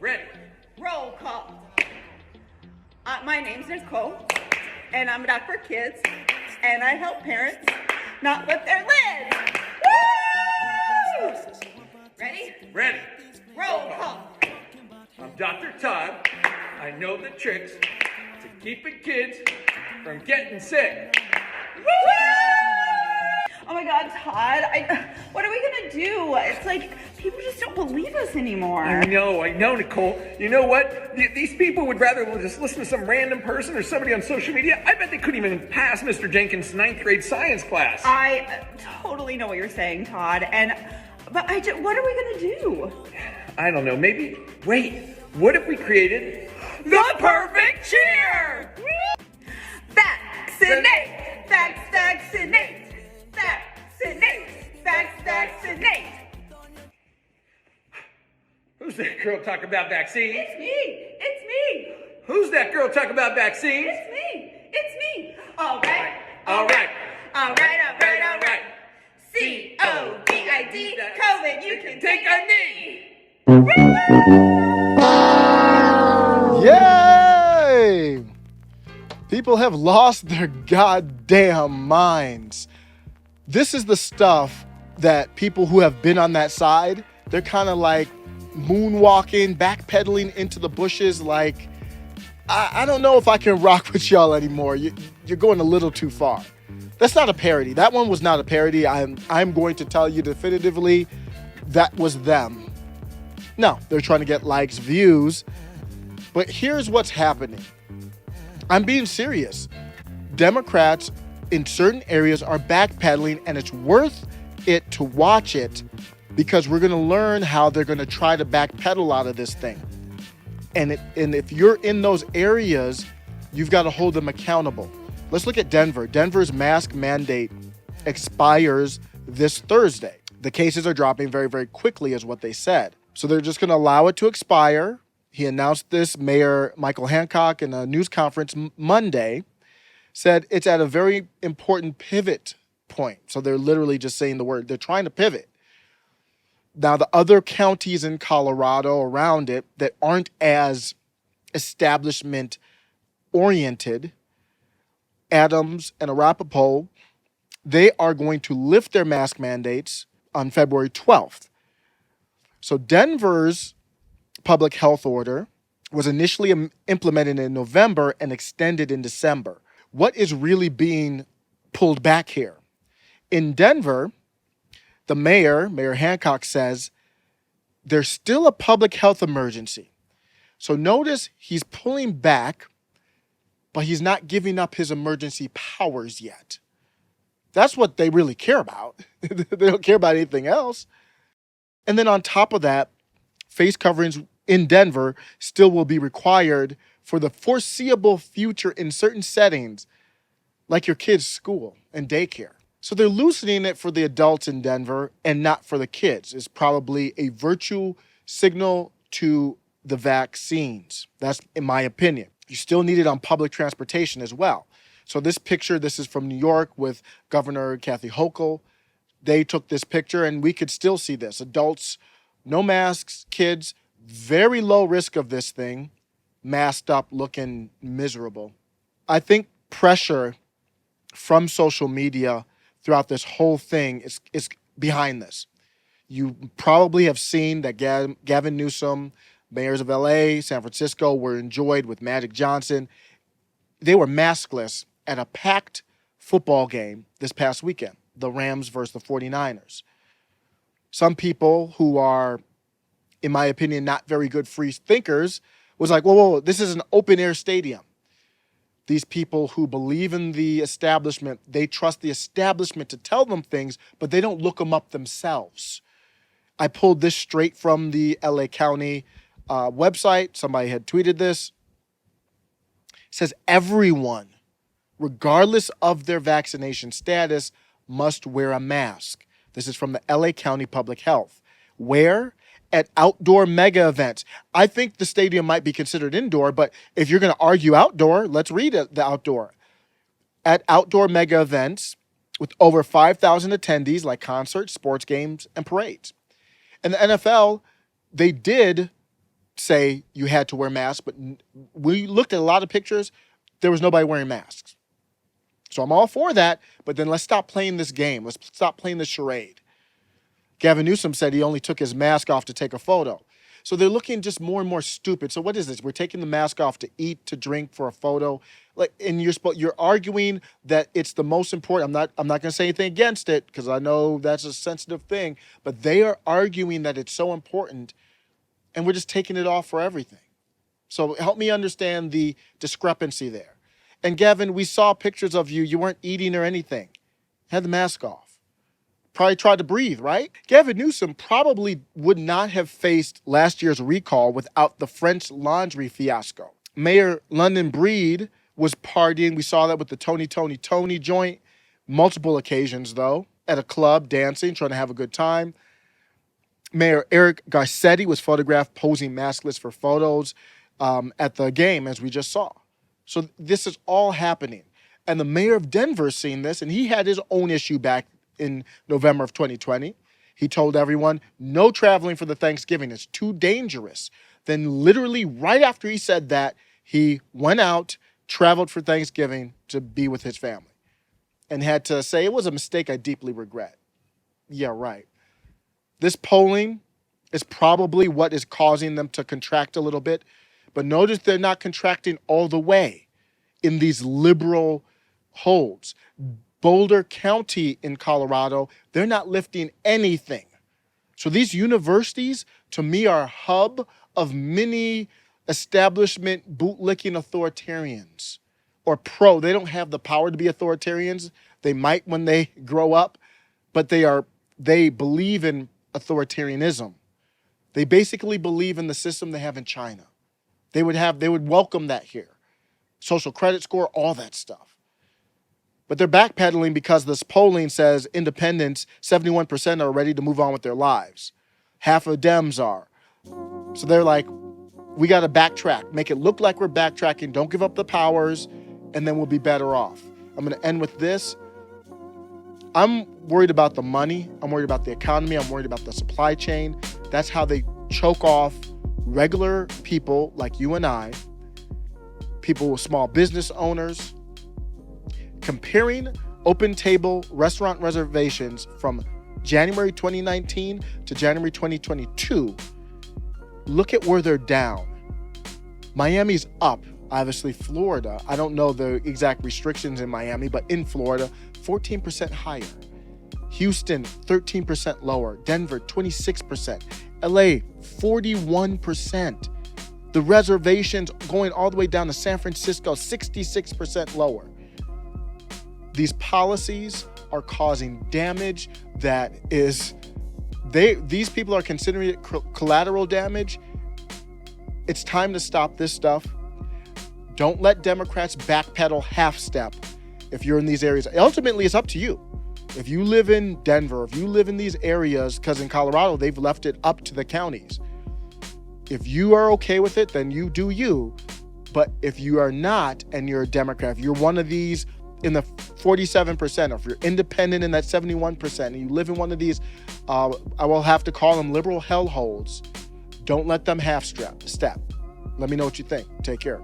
Ready. Roll call. My name's Nicole, and I'm a doctor for kids, and I help parents not lift their lids. Woo! Ready? Ready. Roll call. I'm Dr. Todd. I know the tricks to keeping kids from getting sick. Woo! Oh my God, Todd, what are we gonna do? It's like, people just don't believe us anymore. I know, Nicole. You know what? These people would rather just listen to some random person or somebody on social media. I bet they couldn't even pass Mr. Jenkins' 9th grade science class. I totally know what you're saying, Todd, but what are we gonna do? I don't know, maybe, wait, what if we created the perfect cheer? Vaccinate! Vaccinate! Vaccinate! Who's that girl talking about vaccines? It's me! Who's that girl talking about vaccines? It's me! All right. COVID, COVID, you can take a knee! Yay! People have lost their goddamn minds. This is the stuff that people who have been on that side, they're kind of like moonwalking, backpedaling into the bushes like, I don't know if I can rock with y'all anymore. You're going a little too far. That's not a parody. That one was not a parody. I'm going to tell you definitively that was them. No, they're trying to get likes, views. But here's what's happening. I'm being serious. Democrats in certain areas are backpedaling, and it's worth it to watch it because we're going to learn how they're going to try to backpedal out of this thing. And if you're in those areas, you've got to hold them accountable. Let's look at Denver. Denver's mask mandate expires this Thursday. The cases are dropping very, very quickly is what they said. So they're just going to allow it to expire. He announced this, Mayor Michael Hancock, in a news conference Monday, said it's at a very important pivot point. So they're literally just saying the word. They're trying to pivot. Now, the other counties in Colorado around it that aren't as establishment-oriented, Adams and Arapahoe, they are going to lift their mask mandates on February 12th. So Denver's public health order was initially implemented in November and extended in December. What is really being pulled back here? In Denver, the Mayor Hancock, says there's still a public health emergency. So notice he's pulling back, but he's not giving up his emergency powers yet. That's what they really care about. They don't care about anything else. And then on top of that, face coverings in Denver still will be required for the foreseeable future in certain settings, like your kid's school and daycare. So they're loosening it for the adults in Denver and not for the kids. It's probably a virtue signal to the vaccines. That's in my opinion. You still need it on public transportation as well. So this picture, this is from New York with Governor Kathy Hochul. They took this picture and we could still see this. Adults, no masks, kids, very low risk of this thing, masked up, looking miserable. I think pressure from social media throughout this whole thing is behind this. You probably have seen that Gavin Newsom, mayors of LA, San Francisco were enjoyed with Magic Johnson. They were maskless at a packed football game this past weekend, the Rams versus the 49ers. Some people who are, in my opinion, not very good free thinkers was like, whoa, this is an open air stadium. These people who believe in the establishment, they trust the establishment to tell them things, but they don't look them up themselves. I pulled this straight from the LA County website. Somebody had tweeted this. It says everyone, regardless of their vaccination status, must wear a mask. This is from the LA County Public Health. Where? At outdoor mega events. I think the stadium might be considered indoor, but if you're going to argue outdoor, let's read it, the outdoor. At outdoor mega events with over 5,000 attendees like concerts, sports games, and parades. And the NFL, they did say you had to wear masks, but we looked at a lot of pictures. There was nobody wearing masks. So I'm all for that, but then let's stop playing this game. Let's stop playing this charade. Gavin Newsom said he only took his mask off to take a photo. So they're looking just more and more stupid. So what is this? We're taking the mask off to eat, to drink, for a photo. Like, and you're arguing that it's the most important. I'm not going to say anything against it because I know that's a sensitive thing, but they are arguing that it's so important, and we're just taking it off for everything. So help me understand the discrepancy there. And Gavin, we saw pictures of you. You weren't eating or anything. Had the mask off. Probably tried to breathe, right? Gavin Newsom probably would not have faced last year's recall without the French Laundry fiasco. Mayor London Breed was partying. We saw that with the Tony joint. Multiple occasions, though, at a club, dancing, trying to have a good time. Mayor Eric Garcetti was photographed posing maskless for photos at the game, as we just saw. So this is all happening. And the mayor of Denver is seeing this, and he had his own issue back in November of 2020. He told everyone, no traveling for the Thanksgiving. It's too dangerous. Then literally right after he said that, he went out, traveled for Thanksgiving to be with his family, and had to say, it was a mistake I deeply regret. Yeah, right. This polling is probably what is causing them to contract a little bit. But notice they're not contracting all the way in these liberal holds. Boulder County in Colorado, they're not lifting anything. So these universities, to me, are a hub of mini establishment bootlicking authoritarians or They don't have the power to be authoritarians. They might when they grow up, but they believe in authoritarianism. They basically believe in the system they have in China. They would welcome that here. Social credit score, all that stuff. But they're backpedaling because this polling says independents, 71% are ready to move on with their lives. Half of Dems are. So they're like, we got to backtrack, make it look like we're backtracking, don't give up the powers, and then we'll be better off. I'm going to end with this. I'm worried about the money. I'm worried about the economy. I'm worried about the supply chain. That's how they choke off regular people like you and I, people with small business owners. Comparing open table restaurant reservations from January 2019 to January 2022, look at where they're down. Miami's up. Obviously, Florida, I don't know the exact restrictions in Miami, but in Florida, 14% higher. Houston, 13% lower. Denver, 26%. LA, 41%. The reservations going all the way down to San Francisco, 66% lower. These policies are causing damage that is, these people are considering it collateral damage. It's time to stop this stuff. Don't let Democrats backpedal half step if you're in these areas. Ultimately, it's up to you. If you live in Denver, if you live in these areas, because in Colorado, they've left it up to the counties. If you are okay with it, then you do you. But if you are not, and you're a Democrat, if you're one of these in the 47%, or if you're independent in that 71%, and you live in one of these, I will have to call them liberal hellholes, don't let them half step. Let me know what you think. Take care.